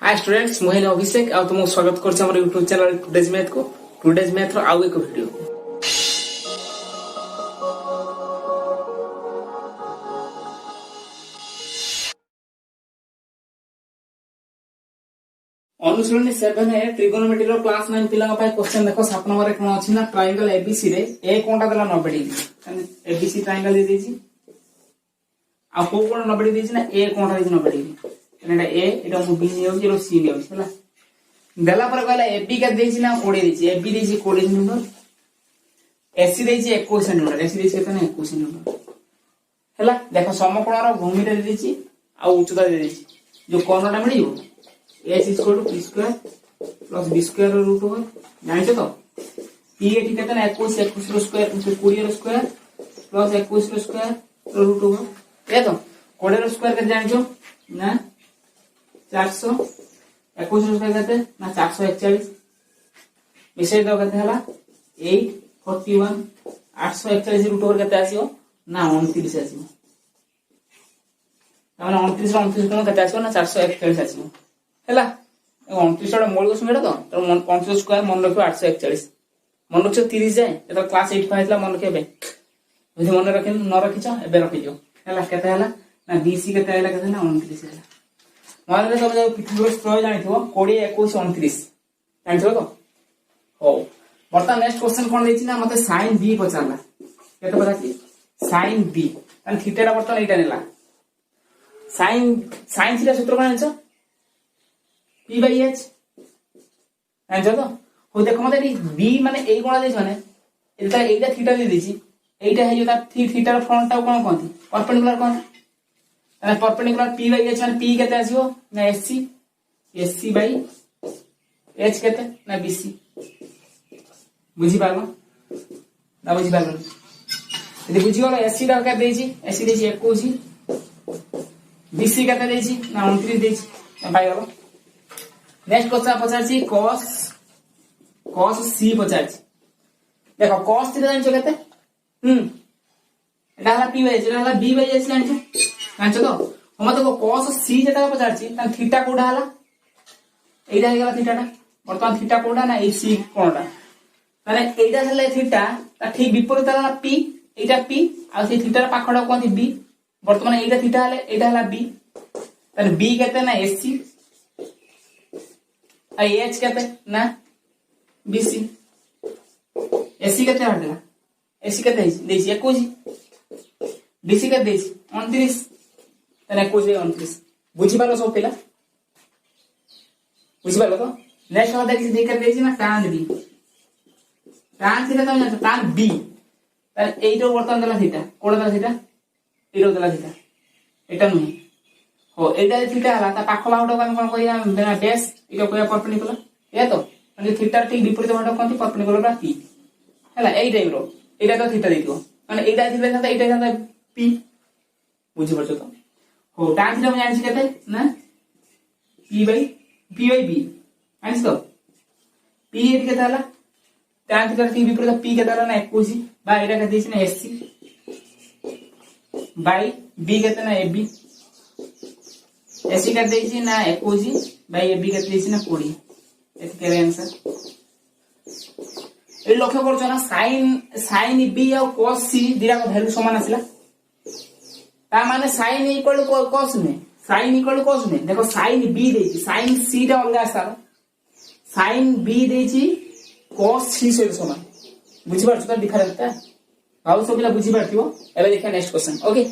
Hi students मुझे अभिषेक आ तुमको स्वागत करछे हमर YouTube चैनल टुडेज मैथ को। टुडेज मैथ रो आउ एक वीडियो अनुशीलनी 7 है ट्रिगोनोमेट्री रो क्लास 9 पिला पाए क्वेश्चन देखो 7 नंबर रे कोन अछि ना ट्रायंगल एबीसी रे ए कोनटा देला 90 डिग्री एबीसी ट्रायंगल दे देछि आ को कोन 90 डिग्री देछि ना ए कोनटा देछि 90 डिग्री एटा ए एटा मु बी नियो कि रो सी नियो हला देला पर कहला एबी का देछि ना 20 देछि एबी देछि 20 सेंटीमीटर एसी देछि 21 सेंटीमीटर एसी देछि केतना 21 सेंटीमीटर हला देखो समकोण रो भूमि रे देछि आ उच्चता दे देछि जो कोणटा मिलियो h is equal to p square plus b square root over जानिछो तो p एठी केतना 21 21 रो स्क्वायर 20 रो स्क्वायर प्लस 21 रो स्क्वायर रूट ओवर ए तो 20 रो स्क्वायर के जानिछो ना 400 21 रो स्क्वायर केते ना 441 विषय दो केते हला 8 41 841 रूट ओवर केते आसीओ ना 29 आसीओ तामाने 29 रो 29 कोन केते आसीओ ना 441 आसीओ हला 29 टा मोल संख्या तो 29 स्क्वायर मन रखियो 841 मन रखियो 30 जाय एतो क्लास 8 पाइतला मन रखियो बे यदि मन रखि न रखिछो एबे रखियो हला केते हला ना बीसी केते हला केते ना 29 हला माने तो जो पिथागोरस प्रमेय जानिथो 20 21 29 जानिथो तो हो बर्तमान नेक्स्ट क्वेश्चन कोन देछि ना मते sin b पचारला केते पचाछि sin b अन थीटा रा बर्तमान एटा नेला sin थीटा सूत्र कोन आछो p by h जानिछो तो हो देखो मते b माने ए कोन देछि माने एटा थीटा दे देछि एटा है जो ता थीटा रा फ्रंट टा कोन कोंती परपेंडिकुलर कोन अरे परपेंडिकुलर p by h माने p केते आसीओ ना sc by h केते ना bc बुझी पालो ना बुझी पालो यदि बुझी गलो sc टा केते देछि sc देछि 21 bc केते देछि ना 29 देछि पाइ गलो नेक्स्ट क्वेश्चन पचाछि cos c पचाछि देखो cos थीटा जानिछो केते एटा हला p by h एटा हला b by h जानिछो तो हम देखो cos c जेटा पचाछि त थीटा कोडा हला एटा हे गला थीटा टा वर्तमान थीटा कोडा ना ए c कोनटा माने एटा हला थीटा त ठीक विपरीत हला p एटा p आ से थीटा रा पाखडा कोनथि b वर्तमान एटा थीटा हला एटा हला b तने b केते ना sc आ h केते ना bc sc केते हटला sc केते देछि 21 bc केते देछि 29 तने 21 29 बुझी पालो सब पिला बुझी पालो तो नेक्स्ट वाला देख कर देछि ना tan b tan थीटा तो ना tan b तने एइटो वर्तमान दला थीटा कोड दला थीटा एइटो दला थीटा एटा नुही हो एटा थीटा हला ता पाखला उडो कोन कहिया बिना बेस इको कोया परपेंडिकुलर ए तो म्हणजे थीटा ठीक विपरीत वाडो कोनती परपेंडिकुलर बा p हला एई टाइप रो एटा तो थीटा देतियो माने एटा थीटा था एटा था p बुझी परछो तो हो tan थीटा मैं जानि केते ना p by b आइस तो p एट केते हला tan थीटा ठीक विपरीत p केते हला ना 21 बा एटा के देछि ना sc by b केते ना ab ऐसी कर देछि ना 21 बाय ए बी कर देछि ना 20 एत करे आंसर ए लक्ष्य करछो ना sin b और cos c दिरा को वैल्यू समान आसिला ता माने sin इक्वल टू cos ने sin इक्वल टू cos ने देखो sin b देछि sin c टा अलगा आसा sin b देछि cos c से समान बुझि परछो तो डिफरेंस ता भाव सब बुझि परथियो एबे देखा नेक्स्ट क्वेश्चन ओके